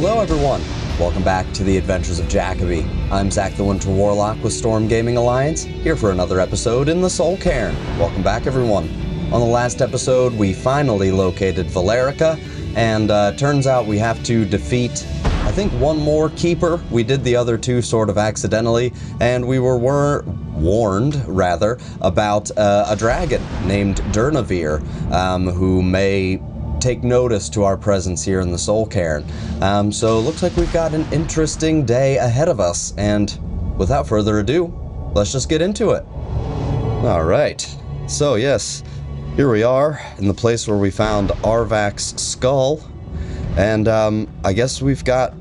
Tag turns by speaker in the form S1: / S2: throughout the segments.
S1: Hello everyone, welcome back to the Adventures of Jacoby. I'm Zach the Winter Warlock with Storm Gaming Alliance, here for another episode in the Soul Cairn. Welcome back everyone. On the last episode, we finally located Valerica, and turns out we have to defeat, I think, one more keeper. We did the other two sort of accidentally, and we were warned about a dragon named Durnavir, who may take notice to our presence here in the Soul Cairn. So it looks like we've got an interesting day ahead of us, and without further ado, let's just get into it. Alright, so yes, here we are in the place where we found Arvak's skull, and I guess we've got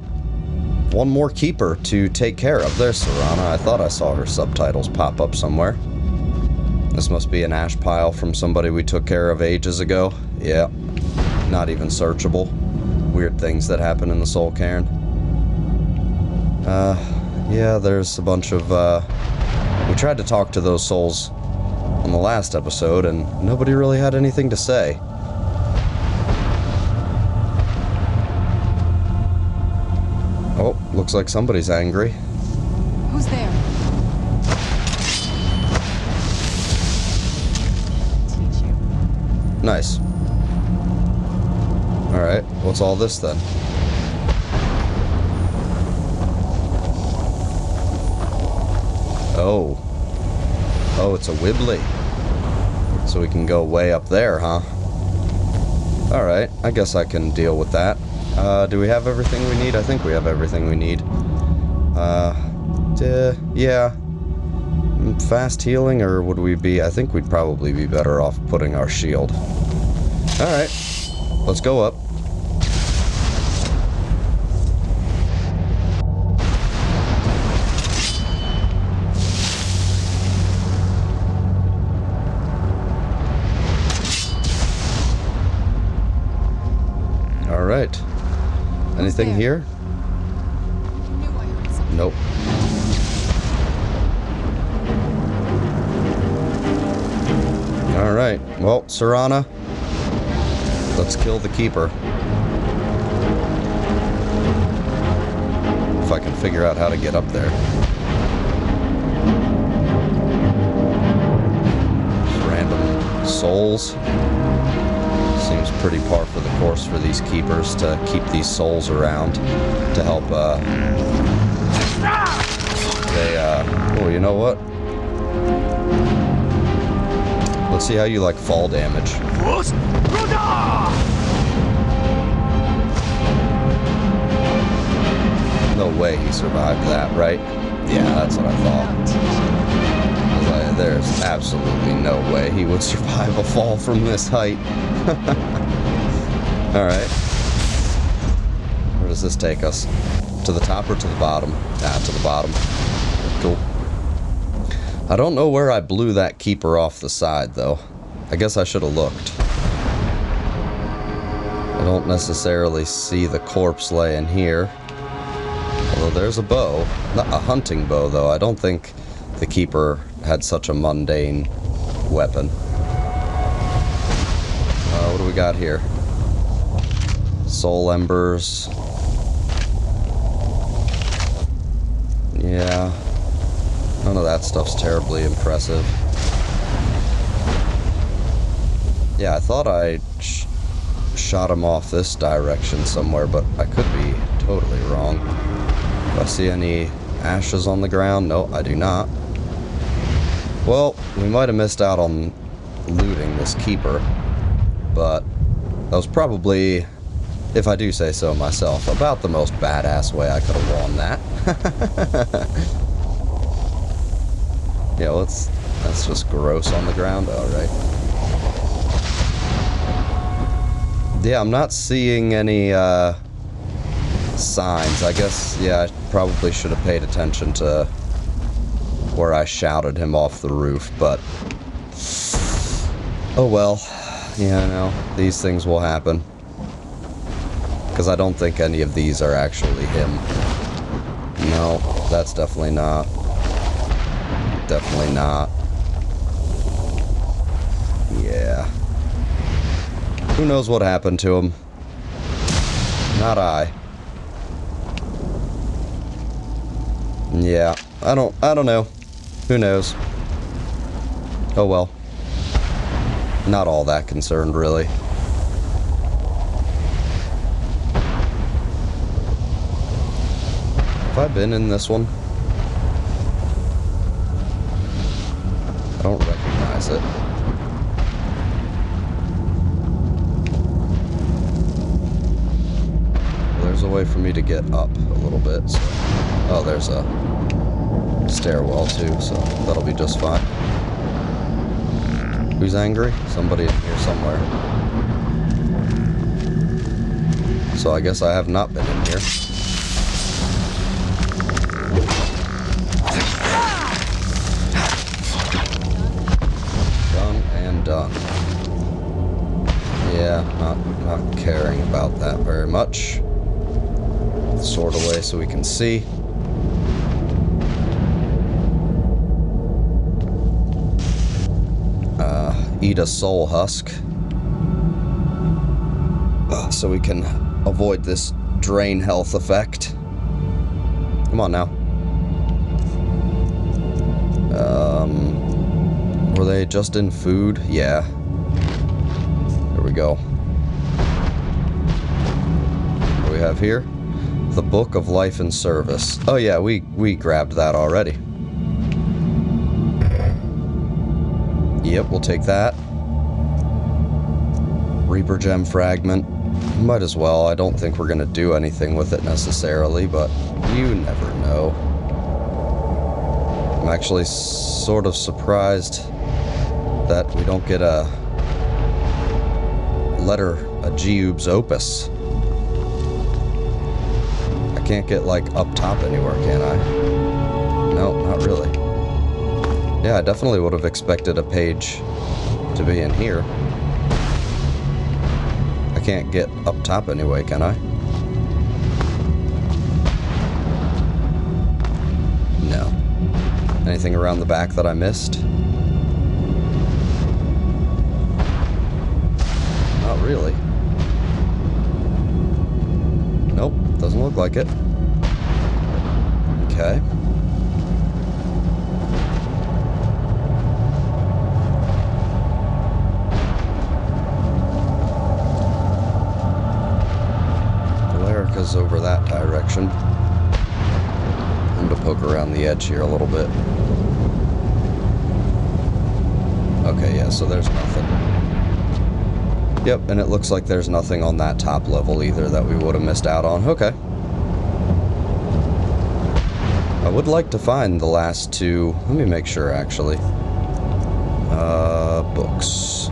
S1: one more keeper to take care of. There's Serana. I thought I saw her subtitles pop up somewhere. This must be an ash pile from somebody we took care of ages ago. Yeah. Not even searchable. Weird things that happen in the Soul Cairn. Yeah, there's a bunch of, we tried to talk to those souls on the last episode, and nobody really had anything to say. Oh, looks like somebody's angry.
S2: Who's there? Teach you.
S1: Nice. Alright, what's all this then? Oh. Oh, it's a Wibbly. So we can go way up there, huh? Alright, I guess I can deal with that. Do we have everything we need? I think we have everything we need. Yeah. Fast healing, or would we be... I think we'd probably be better off putting our shield. Alright. Let's go up. Alright. Anything here? Nope. Alright. Well, Serana, let's kill the keeper. If I can figure out how to get up there. Just random souls. Seems pretty par for the course for these keepers to keep these souls around to help, oh, you know what? Let's see how you like fall damage. No way he survived that, right? Yeah, that's what I thought. There's absolutely no way he would survive a fall from this height. Alright. Where does this take us? To the top or to the bottom? Ah, to the bottom. Cool. I don't know where I blew that keeper off the side, though. I guess I should have looked. I don't necessarily see the corpse laying here. Although there's a bow. Not a hunting bow, though. I don't think the keeper had such a mundane weapon. What do we got here? Soul embers. Yeah. None of that stuff's terribly impressive. Yeah, I thought I shot him off this direction somewhere, but I could be totally wrong. Do I see any ashes on the ground? No, I do not. Well, we might have missed out on looting this keeper, but that was probably, if I do say so myself, about the most badass way I could have won that. Yeah, that's just gross on the ground. Alright. Yeah, I'm not seeing any signs. I guess, yeah, I probably should have paid attention to where I shouted him off the roof, but oh well. Yeah, no, these things will happen. Because I don't think any of these are actually him. No, that's definitely not. Definitely not. Yeah. Who knows what happened to him? Not I. Yeah, I don't know. Who knows? Oh well. Not all that concerned, really. Have I been in this one? I don't recognize it. Well, there's a way for me to get up a little bit. So. Oh, there's a stairwell too, so that'll be just fine. Who's angry? Somebody in here somewhere. So I guess I have not been in here. Done and done. Yeah, not caring about that very much. Sword away so we can see. Eat a soul husk. So we can avoid this drain health effect. Come on now. Were they just in food? Yeah. There we go. What do we have here? The Book of Life and Service. Oh yeah, we grabbed that already. Yep, we'll take that. Reaper Gem Fragment. Might as well. I don't think we're going to do anything with it necessarily, but you never know. I'm actually sort of surprised that we don't get a letter, a Geobe's Opus. I can't get, like, up top anywhere, can I? No, not really. Yeah, I definitely would have expected a page to be in here. I can't get up top anyway, can I? No. Anything around the back that I missed? Not really. Nope, doesn't look like it. Okay. Valerica's over that direction. I'm gonna poke around the edge here a little bit. Okay, yeah, so there's nothing. Yep, and it looks like there's nothing on that top level either that we would have missed out on. Okay. I would like to find the last two. Let me make sure, actually. Books.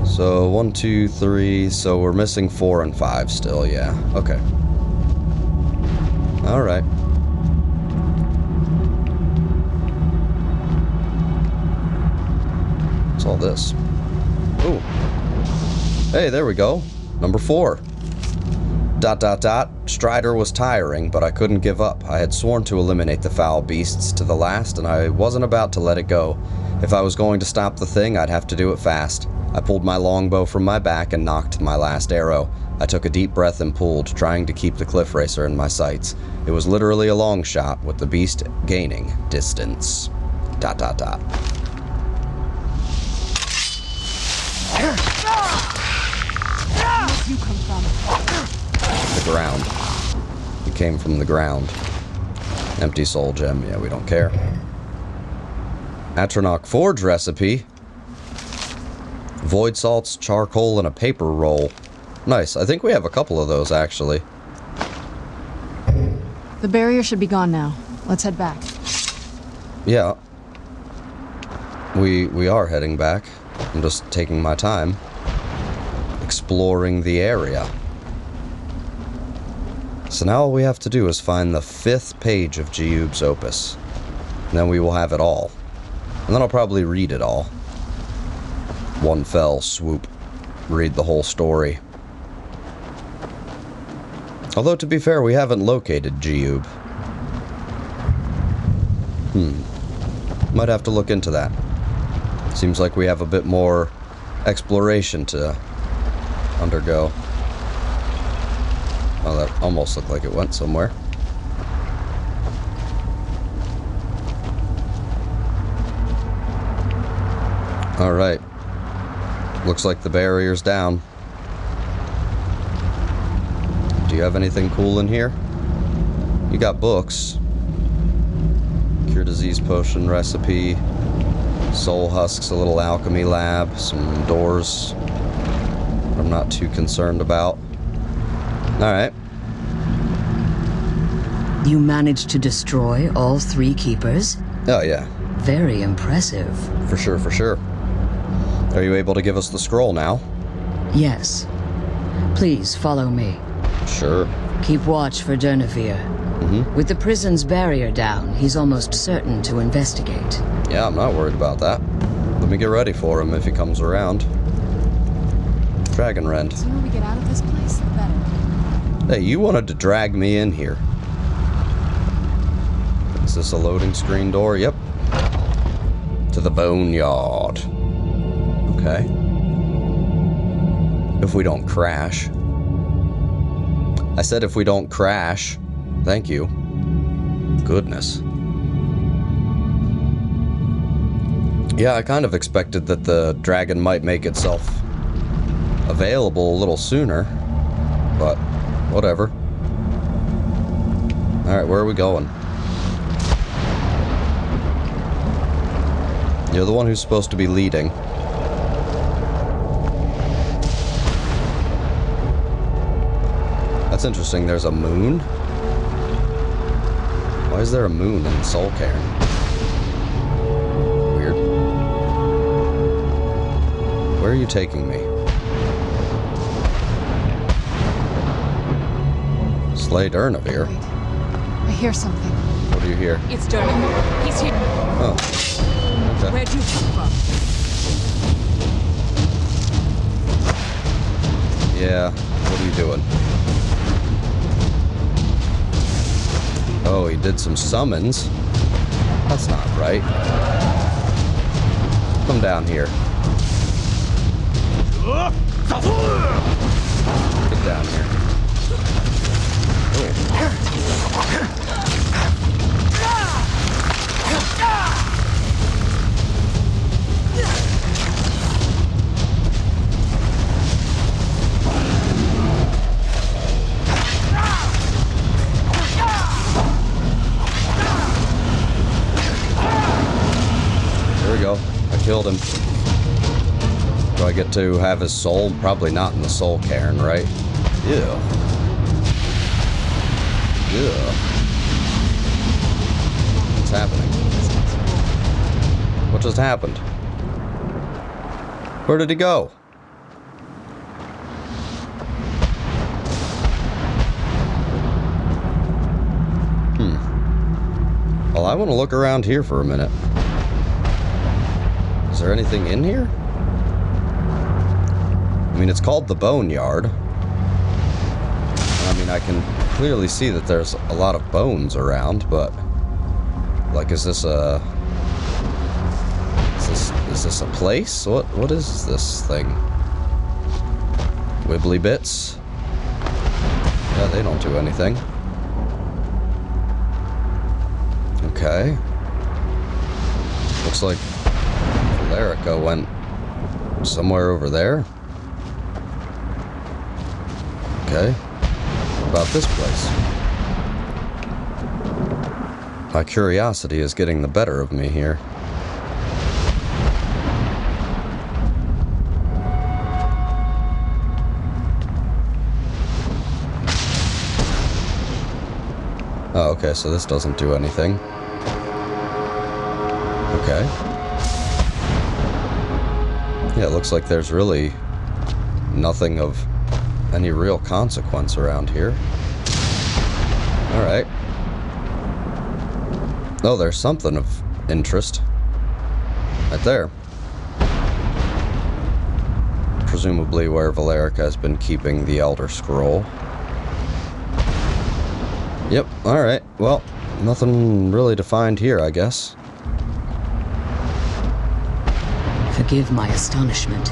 S1: So, 1, 2, 3. So, we're missing 4 and 5 still, yeah. Okay. Alright. What's all this? Ooh. Hey, there we go. Number 4. ... Strider was tiring, but I couldn't give up. I had sworn to eliminate the foul beasts to the last, and I wasn't about to let it go. If I was going to stop the thing, I'd have to do it fast. I pulled my longbow from my back and knocked my last arrow. I took a deep breath and pulled, trying to keep the cliff racer in my sights. It was literally a long shot, with the beast gaining distance. ...
S2: Where'd you come from?
S1: The ground. It came from the ground. Empty soul gem. Yeah, we don't care. Atronach Forge recipe. Void salts, charcoal, and a paper roll. Nice. I think we have a couple of those, actually.
S2: The barrier should be gone now. Let's head back.
S1: Yeah. We are heading back. I'm just taking my time. Exploring the area. So now all we have to do is find the 5th page of Geobe's Opus. And then we will have it all. And then I'll probably read it all. One fell swoop. Read the whole story. Although, to be fair, we haven't located Geobe. Might have to look into that. Seems like we have a bit more exploration to undergo. Oh, that almost looked like it went somewhere. Alright. Looks like the barrier's down. Do you have anything cool in here? You got books. Cure disease potion recipe. Soul husks, a little alchemy lab. Some doors I'm not too concerned about. Alright.
S3: You managed to destroy all 3 keepers?
S1: Oh, yeah.
S3: Very impressive.
S1: For sure, for sure. Are you able to give us the scroll now?
S3: Yes. Please follow me.
S1: Sure.
S3: Keep watch for Durnevere. With the prison's barrier down, he's almost certain to investigate.
S1: Yeah, I'm not worried about that. Let me get ready for him if he comes around. Dragon Rend.
S2: The sooner we get out of this place, the better.
S1: Hey, you wanted to drag me in here. Is this a loading screen door? Yep. To the boneyard. Okay. If we don't crash. I said if we don't crash. Thank you. Goodness. Yeah, I kind of expected that the dragon might make itself available a little sooner. But, whatever. Alright, where are we going? You're the one who's supposed to be leading. That's interesting, there's a moon? Why is there a moon in the Soul Cairn? Weird. Where are you taking me? Slay Durnevere?
S2: Wait. I hear something.
S1: What do you hear?
S4: It's Durnevere. He's here.
S1: Oh. Okay.
S4: Where'd you come from?
S1: Yeah, what are you doing? Oh, he did some summons. That's not right. Come down here. Get down here. Oh. I killed him. Do I get to have his soul? Probably not in the Soul Cairn, right? Ew. Ew. What's happening? What just happened? Where did he go? Well, I want to look around here for a minute. Is there anything in here? I mean, it's called the Boneyard. I mean, I can clearly see that there's a lot of bones around, but like, is this a a place? What is this thing? Wibbly bits? Yeah, they don't do anything. Okay. Looks like Valerica went somewhere over there. Okay. What about this place? My curiosity is getting the better of me here. Oh, okay, so this doesn't do anything. Okay. Yeah, it looks like there's really nothing of any real consequence around here. Alright. Oh, there's something of interest. Right there. Presumably where Valerica has been keeping the Elder Scroll. Yep, alright. Well, nothing really to find here, I guess.
S3: Forgive my astonishment,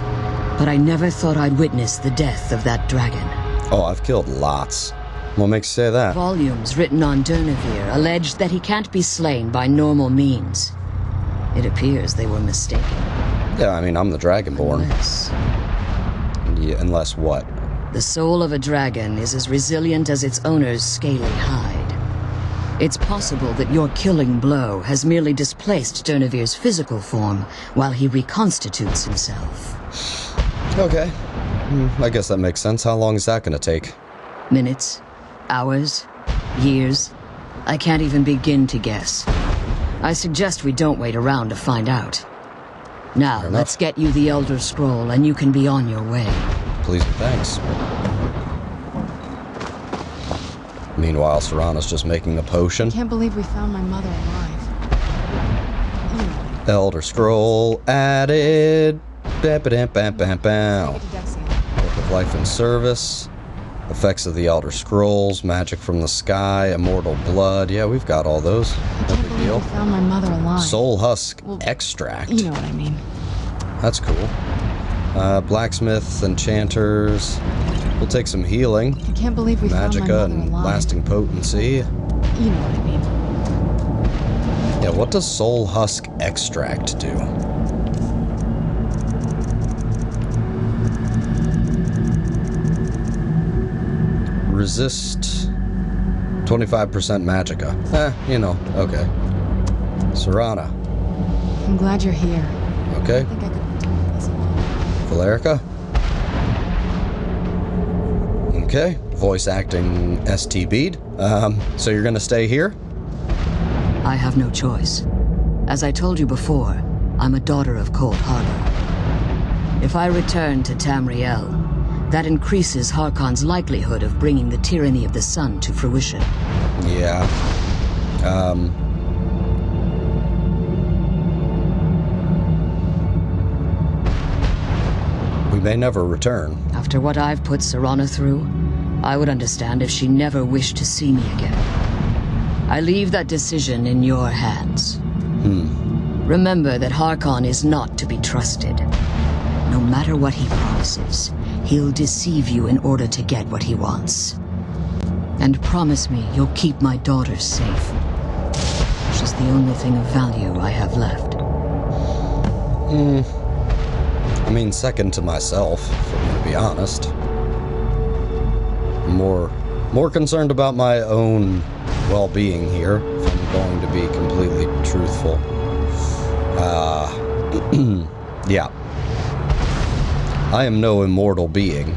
S3: but I never thought I'd witness the death of that dragon.
S1: Oh, I've killed lots. What makes you say that?
S3: Volumes written on Durnevere allege that he can't be slain by normal means. It appears they were mistaken.
S1: Yeah, I mean, I'm the Dragonborn.
S3: Unless
S1: Yeah, unless what?
S3: the soul of a dragon is as resilient as its owner's scaly hide. It's possible that your killing blow has merely displaced Dernevir's physical form while he reconstitutes himself.
S1: Okay. I guess that makes sense. How long is that gonna take?
S3: Minutes, hours, years. I can't even begin to guess. I suggest we don't wait around to find out. Now,
S1: Fair
S3: let's
S1: enough.
S3: get you the Elder Scroll and you can be on your way.
S1: Please and thanks. Meanwhile, Serana's just making a potion.
S2: Can't believe we found my mother alive. You know,
S1: Elder Scroll added. Ba-ba-dam-bam-bam-bam.
S2: take it to Dexian.
S1: Book of Life and Service. Effects of the Elder Scrolls. Magic from the Sky. Immortal Blood. Yeah, we've got all those.
S2: I
S1: No
S2: can't
S1: big
S2: believe
S1: deal.
S2: we found my mother alive.
S1: Soul Husk
S2: Well,
S1: Extract.
S2: You know what I mean.
S1: That's cool. Blacksmith, Enchanters. We'll take some healing.
S2: I can't believe we found my
S1: Magicka
S2: mother
S1: and
S2: alive.
S1: Lasting Potency.
S2: You know what I mean.
S1: Yeah, what does Soul Husk Extract do? Resist 25% Magicka. You know, okay. Serana.
S2: I'm glad you're here.
S1: Okay.
S2: I think I could do this alone.
S1: Valerica. Okay. Voice acting ST Bead. So you're gonna stay here?
S3: I have no choice. As I told you before, I'm a daughter of Cold Harbor. If I return to Tamriel, that increases Harkon's likelihood of bringing the tyranny of the sun to fruition.
S1: Yeah. We may never return.
S3: After what I've put Serana through, I would understand if she never wished to see me again. I leave that decision in your hands. Remember that Harkon is not to be trusted. No matter what he promises, he'll deceive you in order to get what he wants. And promise me you'll keep my daughters safe. She's the only thing of value I have left.
S1: I mean, second to myself, if I'm gonna be honest. More concerned about my own well-being here, if I'm going to be completely truthful. Yeah. I am no immortal being,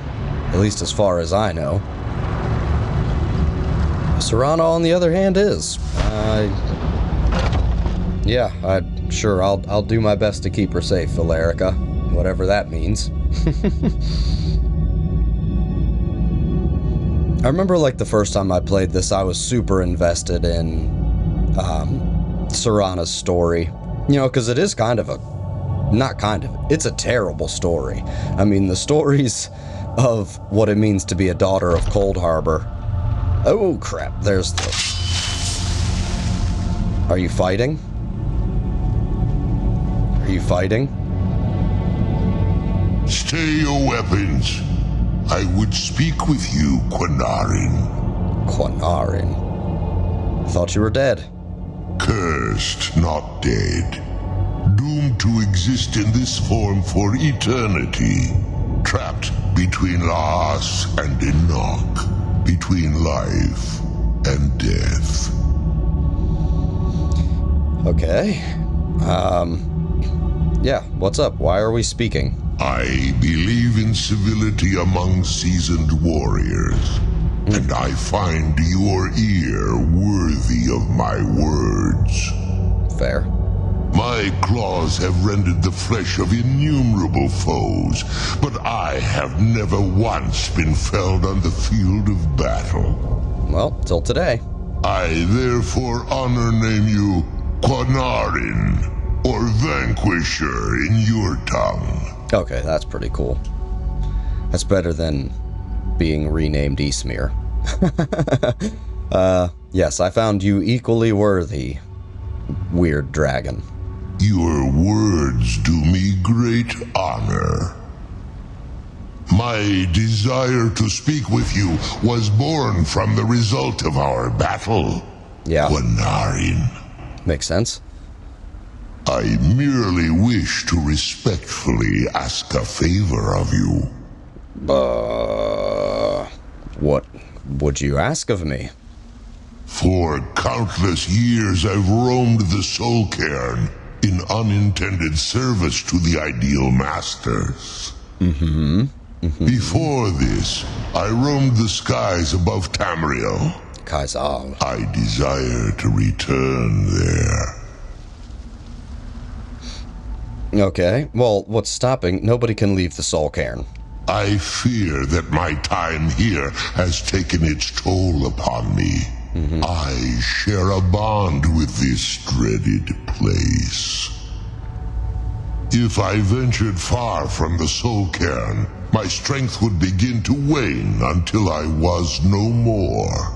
S1: at least as far as I know. Serana, on the other hand, is. Yeah, sure, I'll do my best to keep her safe, Valerica, whatever that means. I remember, like, the first time I played this, I was super invested in Serana's story. You know, because it is kind of a... Not kind of. It's a terrible story. I mean, the stories of what it means to be a daughter of Cold Harbor. Oh, crap. There's the... Are you fighting? Are you fighting?
S5: Stay your weapons. I would speak with you, Quanarin.
S1: Quanarin. I thought you were dead.
S5: Cursed, not dead. Doomed to exist in this form for eternity. Trapped between Laas and Enoch. Between life and death.
S1: Okay. Yeah, what's up? Why are we speaking?
S5: I believe in civility among seasoned warriors. And I find your ear worthy of my words.
S1: Fair.
S5: My claws have rended the flesh of innumerable foes, but I have never once been felled on the field of battle.
S1: Well, till today.
S5: I therefore honor name you Quanarin, or Vanquisher in your tongue.
S1: Okay, that's pretty cool. That's better than being renamed Ysmir. Yes, I found you equally worthy, weird dragon.
S5: Your words do me great honor. My desire to speak with you was born from the result of our battle.
S1: Yeah.
S5: Quanarin.
S1: Makes sense.
S5: I merely wish to respectfully ask a favor of you.
S1: What would you ask of me?
S5: For countless years I've roamed the Soul Cairn in unintended service to the Ideal Masters. Before this, I roamed the skies above Tamriel.
S1: Kaisal.
S5: I desire to return there.
S1: Okay, well, what's stopping? Nobody can leave the Soul Cairn.
S5: I fear that my time here has taken its toll upon me. I share a bond with this dreaded place. If I ventured far from the Soul Cairn, my strength would begin to wane until I was no more.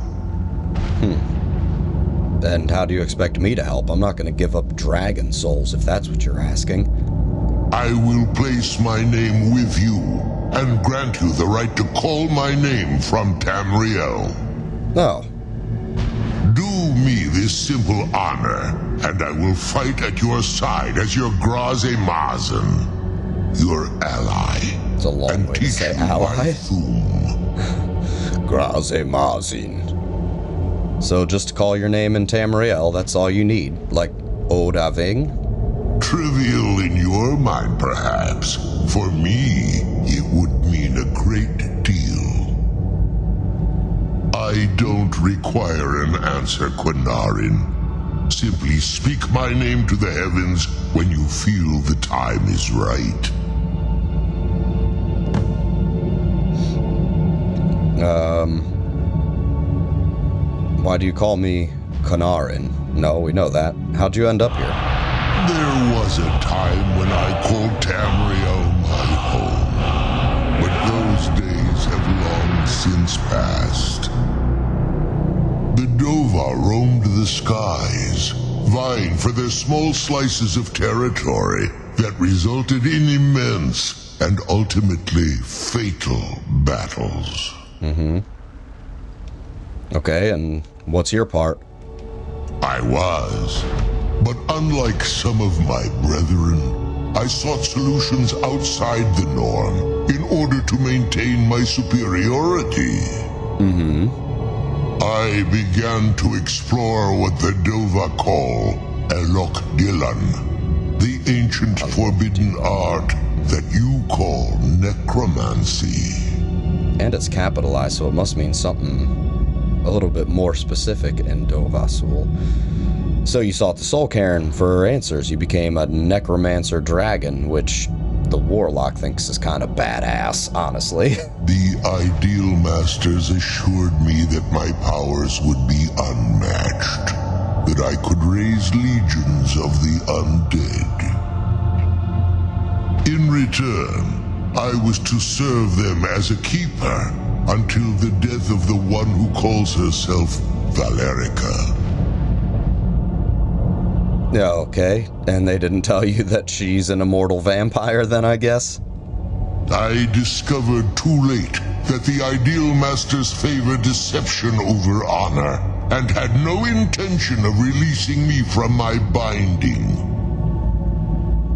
S1: And how do you expect me to help? I'm not going to give up dragon souls if that's what you're asking.
S5: I will place my name with you and grant you the right to call my name from Tamriel.
S1: No.
S5: Do me this simple honor, and I will fight at your side as your Graze Mazen, your ally.
S1: It's a long
S5: and
S1: way to
S5: teach
S1: say
S5: you my
S1: ally.
S5: Thum.
S1: Graze Mazin. So just to call your name in Tamriel, that's all you need? Like Odaving?
S5: Trivial in your mind, perhaps. For me, it would mean a great deal. I don't require an answer, Quinarin. Simply speak my name to the heavens when you feel the time is right.
S1: Why do you call me Quinarin? No, we know that. How'd you end up here?
S5: There was a time when I called Tamriel my home, but those days have long since passed. The Dova roamed the skies, vying for their small slices of territory that resulted in immense and ultimately fatal battles.
S1: Okay, and what's your part?
S5: I was. But unlike some of my brethren, I sought solutions outside the norm in order to maintain my superiority. I began to explore what the Dova call Elok Dilan, the ancient forbidden art that you call necromancy.
S1: And it's capitalized, so it must mean something a little bit more specific in Dovasul. So you sought the Soul Cairn for answers. You became a necromancer dragon, which the Warlock thinks is kind of badass, honestly.
S5: The Ideal Masters assured me that my powers would be unmatched, that I could raise legions of the undead. In return, I was to serve them as a keeper until the death of the one who calls herself Valerica.
S1: Yeah, okay. And they didn't tell you that she's an immortal vampire then, I guess?
S5: I discovered too late that the Ideal Masters favor deception over honor, and had no intention of releasing me from my binding.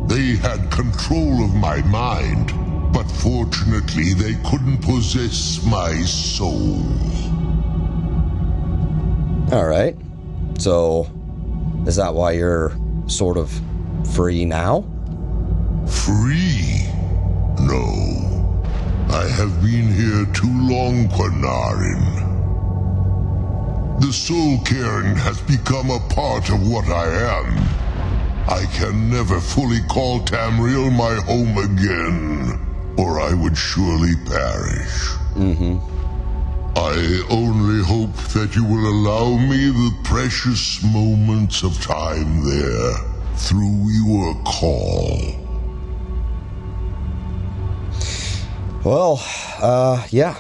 S5: They had control of my mind, but fortunately they couldn't possess my soul.
S1: Alright. So, is that why you're sort of free now?
S5: Free? No. I have been here too long, Quinarin. The Soul Cairn has become a part of what I am. I can never fully call Tamriel my home again, or I would surely perish. I only hope that you will allow me the precious moments of time there through your call.
S1: Well, yeah.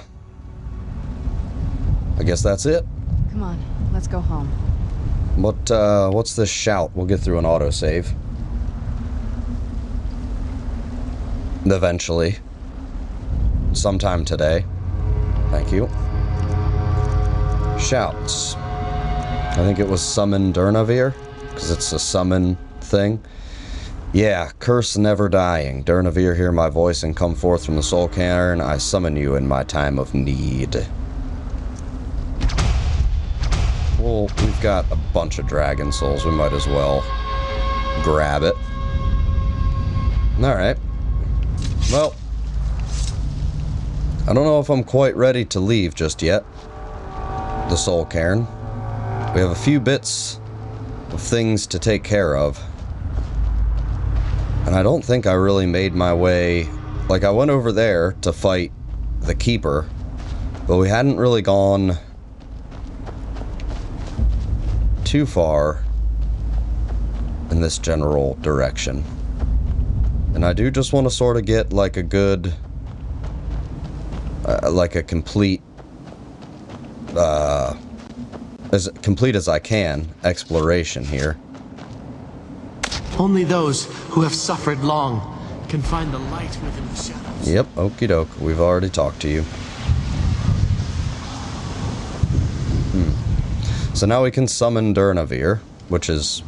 S1: I guess that's it.
S2: Come on, let's go home.
S1: What's this shout? We'll get through an autosave. Eventually. Sometime today. Thank you. Shouts. I think it was summon Durnavir, because it's a summon thing. Yeah, curse never dying. Durnavir, hear my voice and come forth from the soul cairn. I summon you in my time of need. Well, we've got a bunch of dragon souls. We might as well grab it. Alright. Well, I don't know if I'm quite ready to leave just yet. The soul cairn. We have a few bits of things to take care of. And I don't think I really made my way... Like, I went over there to fight the Keeper, but we hadn't really gone too far in this general direction. And I do just want to sort of get, like, a good... like a complete... as complete as I can, exploration here.
S6: Only those who have suffered long can find the light within the shadows.
S1: Yep, okie doke. We've already talked to you. So now we can summon Durnavir, which is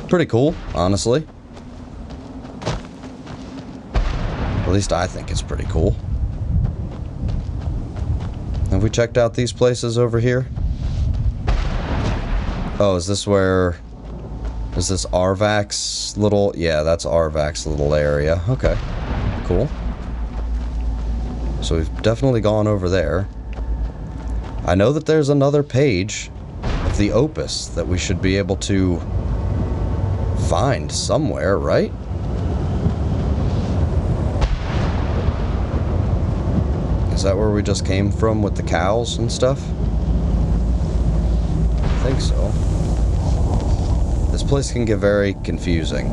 S1: pretty cool, honestly. At least I think it's pretty cool. Have we checked out these places over here? Oh, is this where... Is this Arvak's little... Yeah, that's Arvak's little area. Okay, cool. So we've definitely gone over there. I know that there's another page of the Opus that we should be able to find somewhere, right? Is that where we just came from with the cows and stuff? I think so. This place can get very confusing.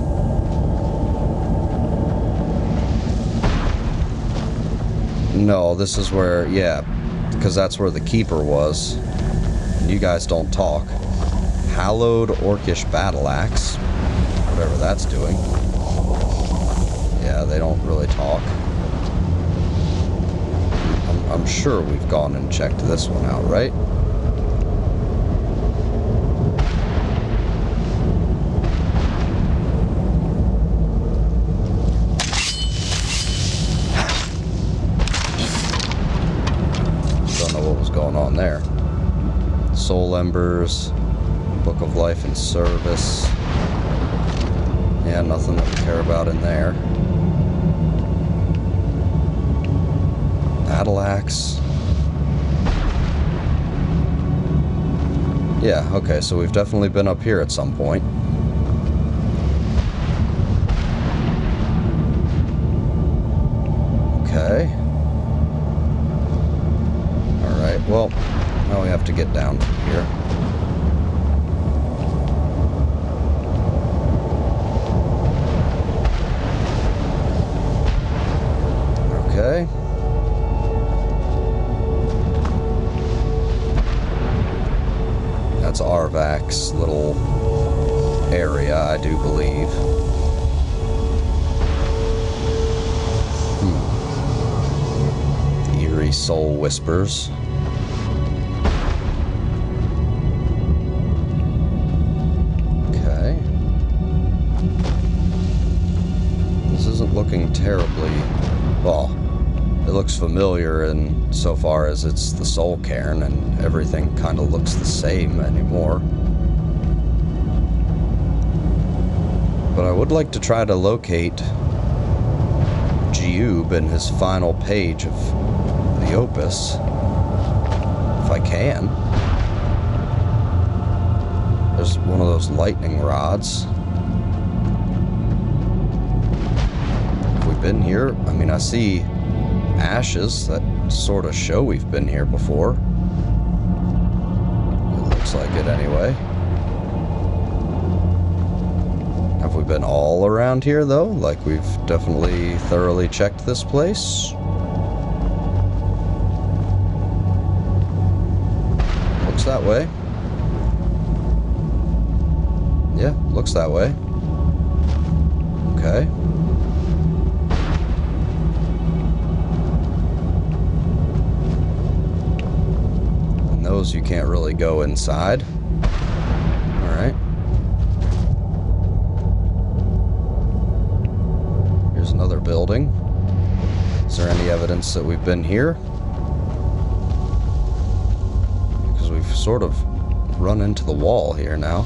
S1: No, this is where, yeah, because that's where the Keeper was. And you guys don't talk. Hallowed Orcish Battle Axe. Whatever that's doing. Yeah, they don't really talk. I'm sure we've gone and checked this one out, right? On there. Soul Embers, Book of Life and Service. Yeah, nothing that we care about in there. Battle Axe. Yeah, okay, so we've definitely been up here at some point. Okay. Well, now we have to get down from here. Okay. That's Arvak's little area, I do believe. The Eerie Soul Whispers. Looking terribly, well, it looks familiar in so far as it's the soul cairn and everything kind of looks the same anymore. But I would like to try to locate Jacoby in his final page of the Opus, if I can. There's one of those lightning rods. Been here? I mean, I see ashes that sort of show we've been here before. It looks like it anyway. Have we been all around here though? Like we've definitely thoroughly checked this place? Looks that way. Yeah, looks that way. Okay. You can't really go inside. Alright. Another building. Is there any evidence that we've been here? Because we've sort of run into the wall here now.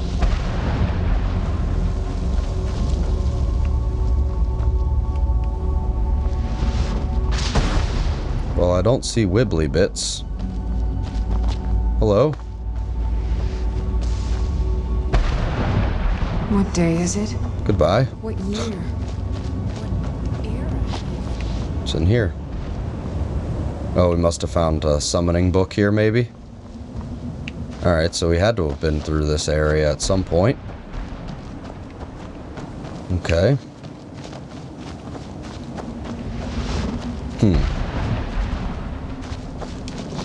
S1: Well, I don't see wibbly bits. Hello?
S2: What day is it?
S1: Goodbye.
S2: What year? What era?
S1: What's in here? Oh, we must have found a summoning book here, maybe? Alright, so we had to have been through this area at some point. Okay.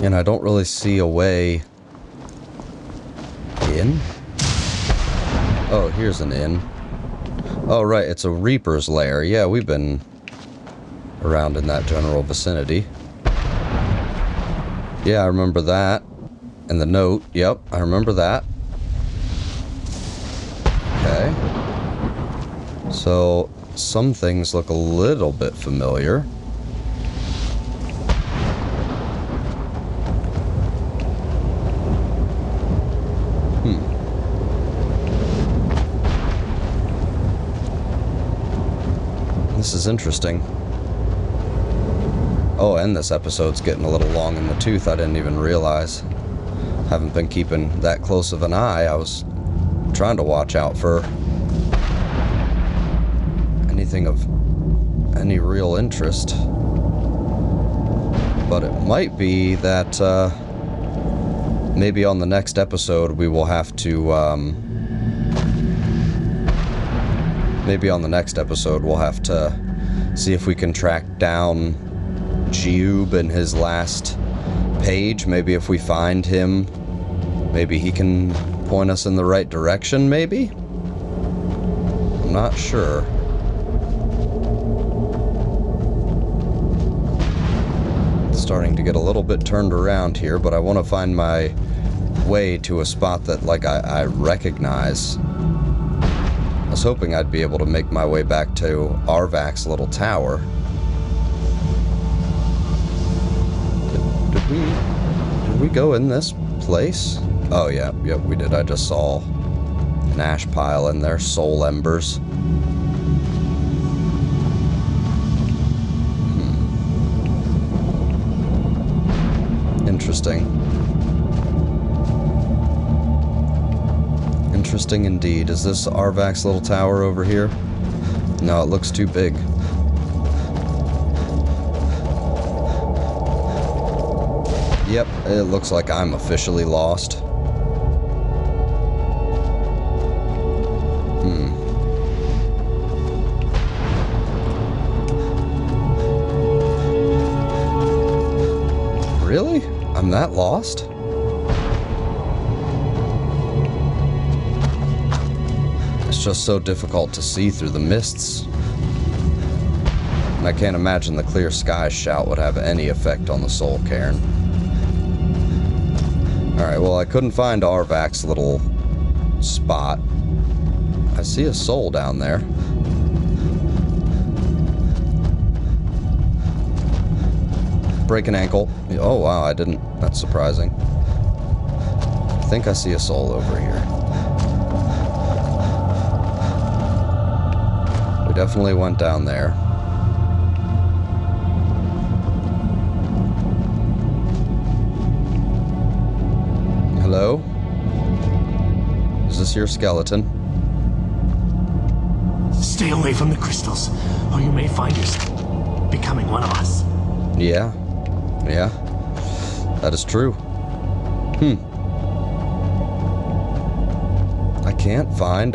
S1: And I don't really see a way in. Oh, here's an inn. Oh, right, it's a Reaper's Lair. Yeah, we've been around in that general vicinity. Yeah, I remember that. And the note, yep, I remember that. Okay. So, some things look a little bit familiar. This is interesting. Oh, and this episode's getting a little long in the tooth. I didn't even realize. Haven't been keeping that close of an eye. I was trying to watch out for anything of any real interest. But it might be that maybe on the next episode we will have to maybe on the next episode we'll have to see if we can track down Jacoby in his last page. Maybe if we find him, maybe he can point us in the right direction, maybe? I'm not sure. It's starting to get a little bit turned around here, but I want to find my way to a spot that, like, I recognize. I was hoping I'd be able to make my way back to Arvak's little tower. Did we go in this place? Oh yeah, yep, we did. I just saw an ash pile in there, soul embers. Interesting. Interesting indeed. Is this Arvak's little tower over here? No, it looks too big. Yep, it looks like I'm officially lost. Really? I'm that lost? It's just so difficult to see through the mists. And I can't imagine the clear sky shout would have any effect on the soul cairn. Alright, well, I couldn't find Arvak's little spot. I see a soul down there. Break an ankle. Oh, wow, I didn't. That's surprising. I think I see a soul over here. We definitely went down there. Hello? Is this your skeleton?
S6: Stay away from the crystals, or you may find yourself becoming one of us.
S1: Yeah. Yeah. That is true. I can't find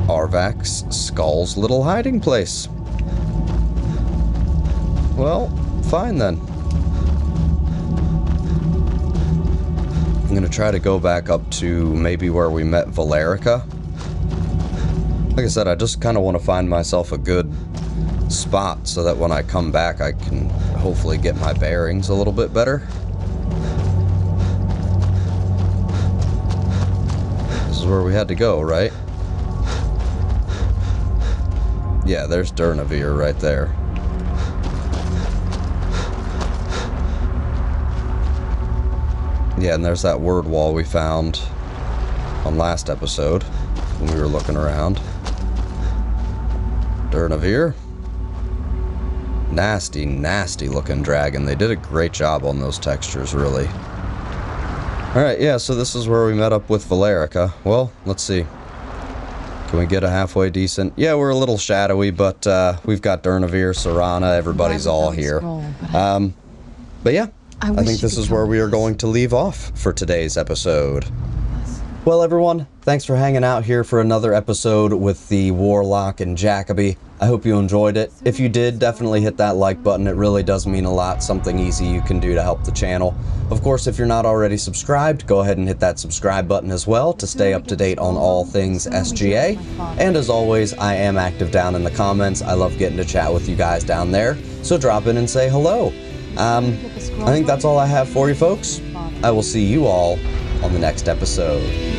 S1: Arvak's skull's little hiding place. Well, fine then. I'm gonna try to go back up to maybe where we met Valerica. Like I said, I just kind of want to find myself a good spot so that when I come back I can hopefully get my bearings a little bit better. This is where we had to go, right? Yeah, there's Durnavir right there. Yeah, and there's that word wall we found on last episode when we were looking around. Durnavir. Nasty, nasty looking dragon. They did a great job on those textures, really. Alright, yeah, so this is where we met up with Valerica. Well, let's see. Can we get a halfway decent? Yeah, we're a little shadowy, but we've got Durnavir, Serana, everybody's all here. But yeah, I think this is where we are going to leave off for today's episode. Well, everyone, thanks for hanging out here for another episode with the Warlock and Jacoby. I hope you enjoyed it. If you did, definitely hit that like button. It really does mean a lot. Something easy you can do to help the channel. Of course, if you're not already subscribed, go ahead and hit that subscribe button as well to stay up to date on all things SGA. And as always, I am active down in the comments. I love getting to chat with you guys down there. So drop in and say hello. I think that's all I have for you, folks. I will see you all on the next episode.